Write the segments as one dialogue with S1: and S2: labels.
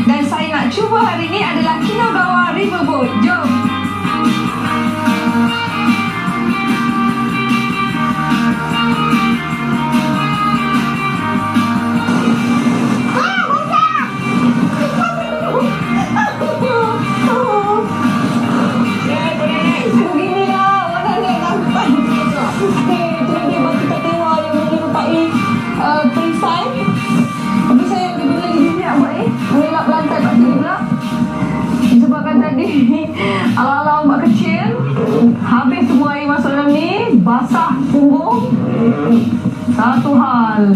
S1: Dan saya nak cuba hari ini adalah Kinagawa Riverboat. Jom. Disebabkan tadi ala-ala ombak kecil, habis semua air masuk dalam ni, basah punggung. Satu hal.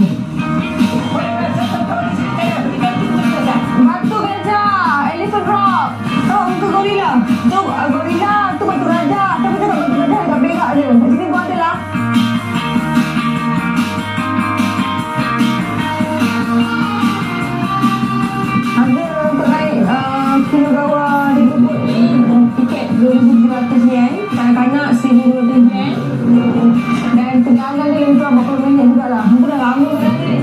S1: Batu gajah, elephant rock. Oh, muka gorila. Tu gorila, tu batu raja. Tapi tu batu raja dekat berak je. Kat sini pun ada lah. Ada untuk naik Kinagawa Riverboat, tiket RM2,700, kanak-kanak RM1,200, dan perjalanan dia lebih kurang berapa minit jugalah. Aku dah lama dah ni.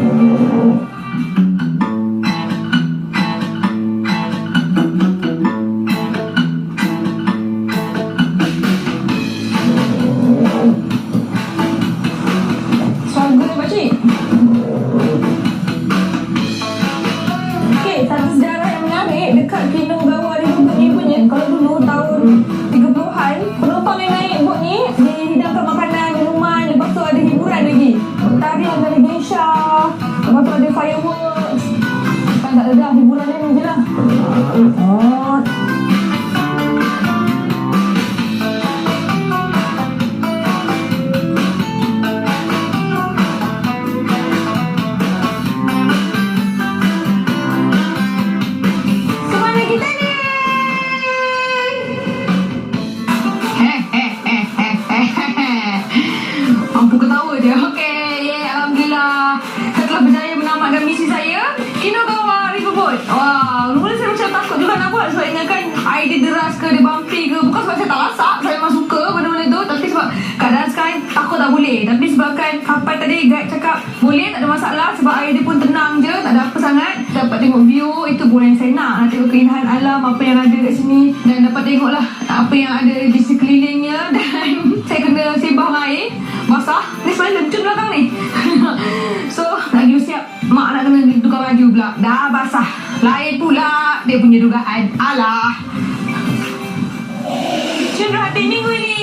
S1: Suara dia pakcik. Okey, satu sejarah yang menarik dekat Kinagawa Riverboat ni punya. Kalau dulu tahun 30-an, penumpang yang naik bot ni dihidangkan makanan, minuman, lepas tu ada hiburan lagi. Tarian dari geisha, lepas tu ada fireworks. Kan tak ada dah, hiburan dia ni je lah. Oh. Mampu ketawa je. Okey, alhamdulillah. Setelah berjaya menamatkan misi saya, Kinagawa Riverboat. Wah, mula saya macam takut juga nak buat sebab ingatkan air dia deras ke, dia bumpy ke. Bukan sebab saya tak lasak, saya memang suka benda-benda tu. Tapi sebab keadaan sekarang takut tak boleh. Tapi sebabkan kapal tadi guide cakap boleh, tak ada masalah. Sebab air dia pun tenang je, tak ada apa sangat. Dapat tengok view, itu pun yang saya nak. Nak tengok keindahan alam, apa yang ada kat sini. Dan dapat tengoklah apa yang ada di sekelilingnya. Dan saya kena sembang air basah. Ni sebenarnya lencun belakang ni. So, lagi siap mak nak kena tukar baju pula. Dah basah. Lain pula dia punya dugaan. Alah. Cendera hati minggu ini.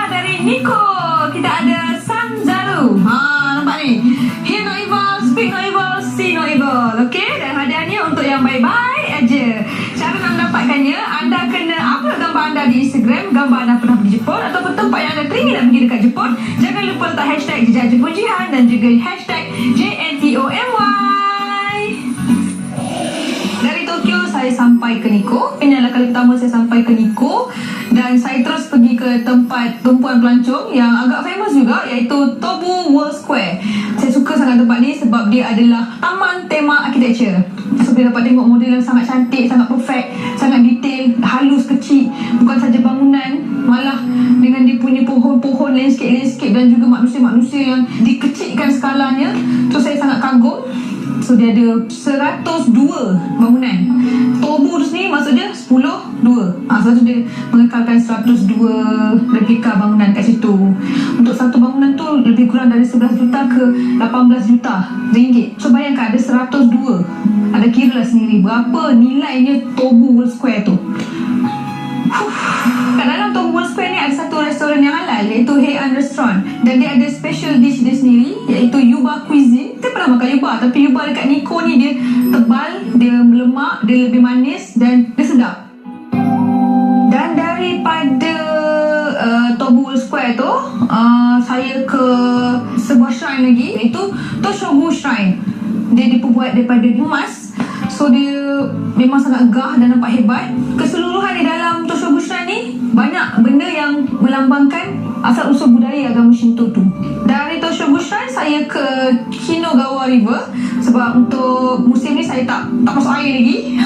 S1: Dari Nico. Kita ada Sanzaru. Nampak ni. Hear no evil, speak no evil, see no evil. Okay? Dan hadiah ni untuk yang baik-baik aja. Cara nak mendapatkannya, anda kena upload gambar anda di Instagram, gambar anda pernah pergi Jepun ataupun tempat yang anda teringin nak pergi dekat Jepun. Jangan lupa letak hashtag Jejak Jepun Jihan dan juga hashtag JNTOMY. Dari Tokyo saya sampai ke Nikko. Ini adalah kali pertama saya sampai ke Nikko. Dan saya terus pergi ke tempat tumpuan pelancong yang agak famous juga, iaitu Tobu World Square. Saya suka sangat tempat ni sebab dia adalah taman tema architecture. So kita dapat tengok model yang sangat cantik, sangat perfect, sangat detail, halus, kecil. Bukan saja bangunan, malah dengan dia punya pohon-pohon, landscape dan juga manusia-manusia yang dikecilkan skalanya. So saya sangat kagum. So dia ada 102 bangunan. Tobu tu sendiri maksudnya 10-2. Sebab tu dia mengekalkan 102 replika bangunan kat situ. Untuk satu bangunan tu lebih kurang dari 11 juta ke 18 juta ringgit. So bayangkan ada 102. Ada kira lah sendiri berapa nilainya Tobu World Square tu. Kat dalam Tobu World Square ni ada satu restoran yang halal, iaitu Heian Restaurant. Dan dia ada special dish dia sendiri, iaitu Yuba Cuisine. Saya pernah makan Yuba, tapi Yuba dekat Nikko ni dia tebal, dia melemak, dia lebih manis dan dia sedap. Dan daripada Tobu World Square tu, saya ke sebuah shrine lagi, iaitu Toshogu Shrine. Dia diperbuat daripada emas. So dia memang sangat gah dan nampak hebat. Keseluruhan di dalam Toshogu Shrine ni banyak benda yang melambangkan asal usul budaya agama Shinto tu. Dan saya ke Kinagawa River sebab untuk musim ni saya tak masuk air lagi.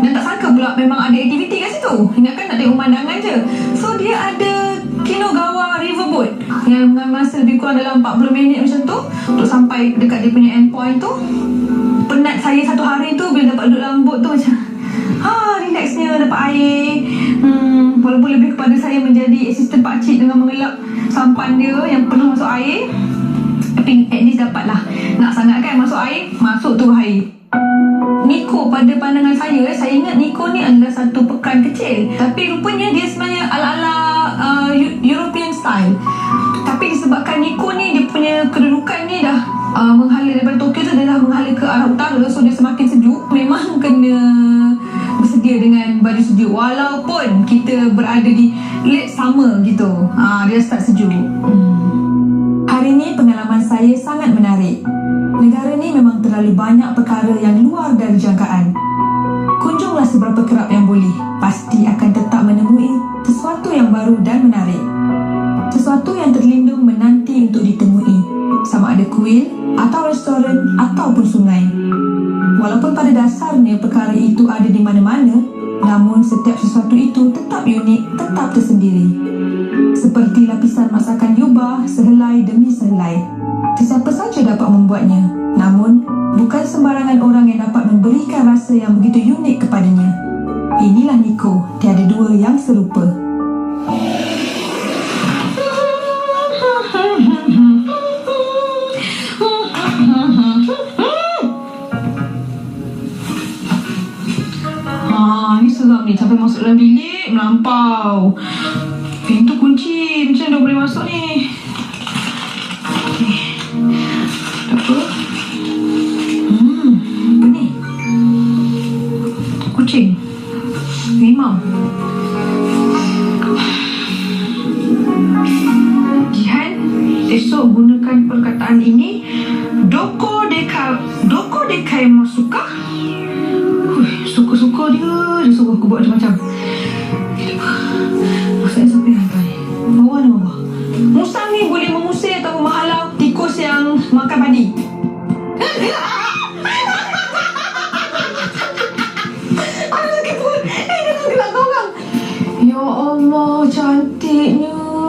S1: Dan tak sangka pula memang ada aktiviti kat situ. Ingatkan nak tengok pemandangan je. So dia ada Kinagawa River Boat yang dengan masa lebih kurang dalam 40 minit macam tu untuk sampai dekat dia punya endpoint tu. Penat saya satu hari tu bila dapat duduk dalam boat tu macam relaxnya dapat air. Walaupun lebih kepada saya menjadi asisten pakcik dengan mengelak sampan dia yang penuh masuk air, tapi at least dapat lah. Nak sangat kan masuk air, masuk tu air. Nikko pada pandangan saya ingat Nikko ni adalah satu pekan kecil, tapi rupanya dia sebenarnya ala-ala European style. Tapi disebabkan Nikko ni dia punya kedudukan ni dah menghala daripada Tokyo tu, dia dah menghala ke arah utara, so dia semakin sejuk. Memang kena bersedia dengan baju sejuk walaupun kita berada di late summer gitu. Dia start sejuk. Hari ini pengalaman saya sangat menarik. Negara ni memang terlalu banyak perkara yang luar dari jangkaan. Kunjunglah seberapa kerap yang boleh, pasti akan tetap menemui sesuatu yang baru dan menarik. Sesuatu yang terlindung menanti untuk ditemui, sama ada kuil atau restoran ataupun sungai. Walaupun pada dasarnya perkara itu ada di mana-mana, namun setiap sesuatu itu tetap unik, tetap tersendiri. Seperti lapisan masakan Yuba, sehelai demi sehelai. Sesiapa saja dapat membuatnya, namun bukan sembarangan orang yang dapat memberikan rasa yang begitu unik kepadanya. Inilah Nikko, tiada dua yang serupa. Ni seram ni, sampai masuk dalam bilik melampau. Pintu kunci, macam mana dah boleh masuk ni? Okay. Apa? Apa ni? Kucing. Rimau. Jihan, esok gunakan perkataan ini. Doko dekai masuka? Suka-suka dia suruh aku buat macam-macam. Maksudnya siapa yang hantar ni? Bawah ni bawah. Musang ni boleh mengusir atau menghalau tikus yang makan padi.